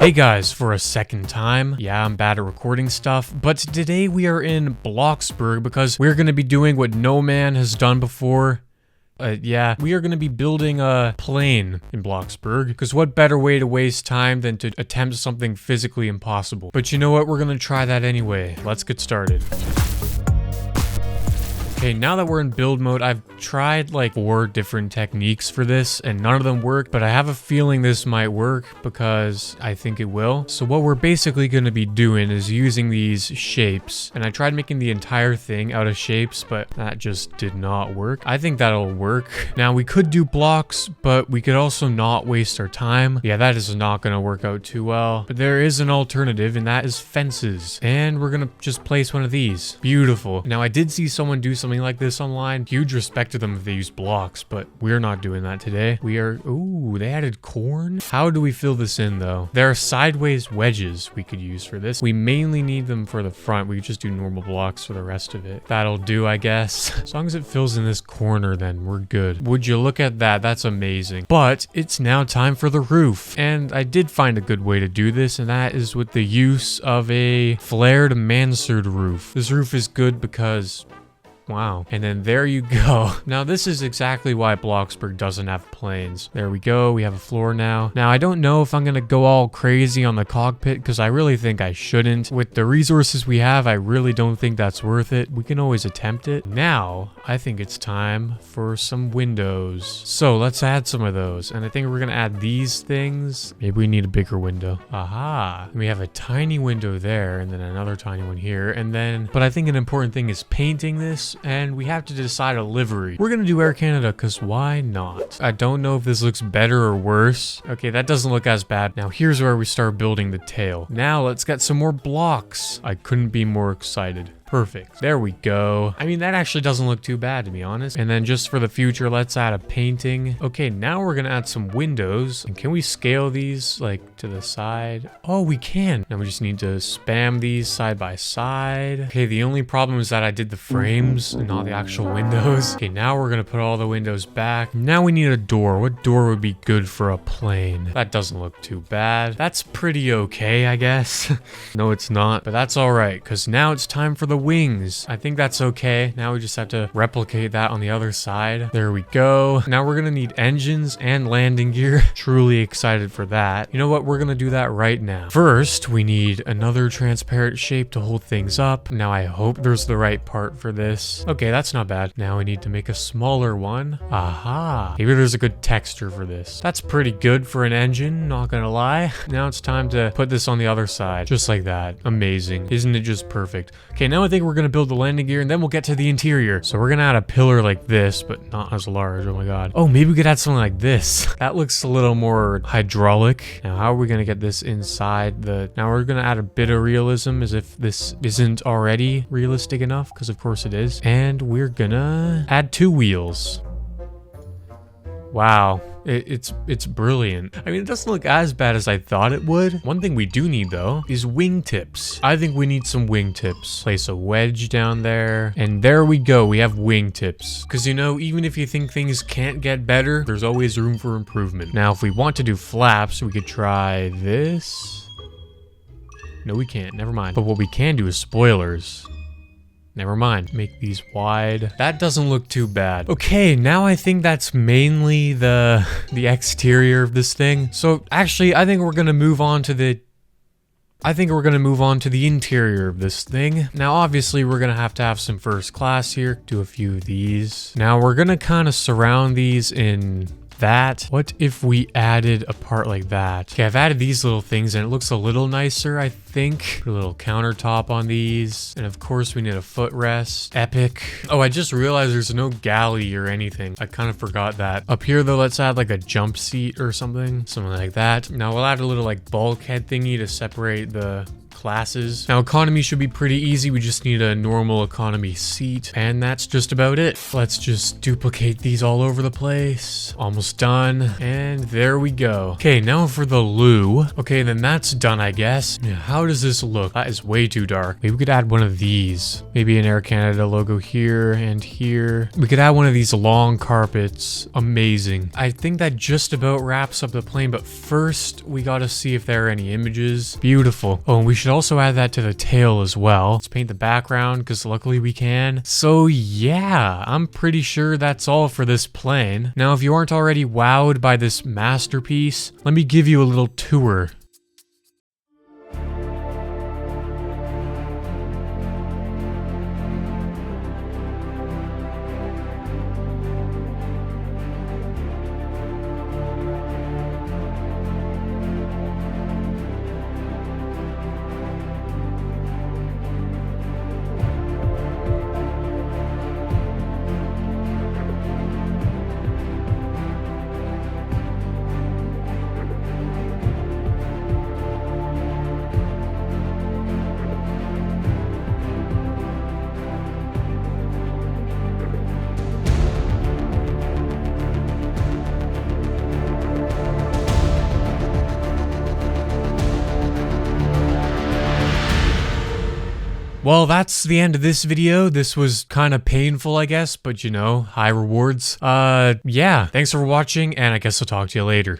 Hey guys, for a second time. Yeah, I'm bad at recording stuff, but today we are in Bloxburg because we're going to be doing what no man has done before. Yeah, we are going to be building a plane in Bloxburg, because what better way to waste time than to attempt something physically impossible? But you know what? We're going to try that anyway. Let's get started. Okay, now that we're in build mode, I've tried like 4 different techniques for this and none of them work, but I have a feeling this might work because I think it will. So what we're basically going to be doing is using these shapes, and I tried making the entire thing out of shapes, but that just did not work. I think that'll work. Now we could do blocks, but we could also not waste our time. Yeah, that is not going to work out too well, but there is an alternative, and that is fences. And we're going to just place one of these. Beautiful. Now I did see someone do something like this online. Huge respect to them if they use blocks, but we're not doing that today. We are, ooh, they added corn. How do we fill this in though? There are sideways wedges we could use for this. We mainly need them for the front. We could just do normal blocks for the rest of it. That'll do, I guess. As long as it fills in this corner, then we're good. Would you look at that? That's amazing. But it's now time for the roof. And I did find a good way to do this, and that is with the use of a flared mansard roof. This roof is good because wow. And then there you go. Now this is exactly why Bloxburg doesn't have planes. There we go. We have a floor now. Now I don't know if I'm going to go all crazy on the cockpit because I really think I shouldn't. With the resources we have, I really don't think that's worth it. We can always attempt it. Now I think it's time for some windows. So let's add some of those. And I think we're going to add these things. Maybe we need a bigger window. Aha. We have a tiny window there and then another tiny one here. And then, but I think an important thing is painting this. And we have to decide a livery. We're gonna do Air Canada because why not? I don't know if this looks better or worse. Okay, that doesn't look as bad. Now here's where we start building the tail. Now let's get some more blocks. I couldn't be more excited. Perfect. There we go. I mean, that actually doesn't look too bad, to be honest. And then just for the future, let's add a painting. Okay, now we're gonna add some windows. And can we scale these like to the side? Oh, we can. Now we just need to spam these side by side. Okay, the only problem is that I did the frames and not the actual windows. Okay, now we're gonna put all the windows back. Now we need a door. What door would be good for a plane? That doesn't look too bad. That's pretty okay, I guess. No, it's not, but that's all right, because now it's time for the wings. I think that's okay. Now we just have to replicate that on the other side. There we go. Now we're gonna need engines and landing gear. Truly excited for that. You know what? We're gonna do that right now. First, we need another transparent shape to hold things up. Now I hope there's the right part for this. Okay, that's not bad. Now we need to make a smaller one. Aha. Maybe there's a good texture for this. That's pretty good for an engine, not gonna lie. Now it's time to put this on the other side. Just like that. Amazing. Isn't it just perfect? Okay, now I think we're gonna build the landing gear and then we'll get to the interior. So we're gonna add a pillar like this, but not as large. Oh my god. Oh, maybe we could add something like this. That looks a little more hydraulic. Now how are we gonna get this inside the... Now we're gonna add a bit of realism as if this isn't already realistic enough, because of course it is. And we're gonna add 2 wheels. Wow. It's brilliant. I mean, it doesn't look as bad as I thought it would. One thing we do need though is wingtips. I think we need some wingtips. Place a wedge down there. And there we go. We have wingtips. Because you know, even if you think things can't get better, there's always room for improvement. Now, if we want to do flaps, we could try this. No, we can't. Never mind. But what we can do is spoilers. Never mind. Make these wide. That doesn't look too bad. Okay, now I think that's mainly the exterior of this thing. So actually, I think we're gonna move on to the interior of this thing. Now, obviously, we're gonna have to have some first class here. Do a few of these. Now, we're gonna kind of surround these in that. What if we added a part like that? Okay, I've added these little things and it looks a little nicer, I think. Put a little countertop on these. And of course we need a footrest. Epic. Oh, I just realized there's no galley or anything. I kind of forgot that. Up here though, let's add like a jump seat or something. Something like that. Now we'll add a little like bulkhead thingy to separate the classes. Now economy should be pretty easy. We just need a normal economy seat, and that's just about it. Let's just duplicate these all over the place. Almost done, and there we go. Okay, now for the loo. Okay, then that's done, I guess. Now, how does this look? That is way too dark. Maybe we could add one of these. Maybe an Air Canada logo here and here. We could add one of these long carpets. Amazing. I think that just about wraps up the plane, but first we gotta see if there are any images. Beautiful. Oh, and we should also add that to the tail as well. Let's paint the background because luckily we can. So yeah, I'm pretty sure that's all for this plane. Now, if you aren't already wowed by this masterpiece, let me give you a little tour. Well, that's the end of this video. This was kind of painful, I guess, but you know, high rewards. Yeah, thanks for watching, and I guess I'll talk to you later.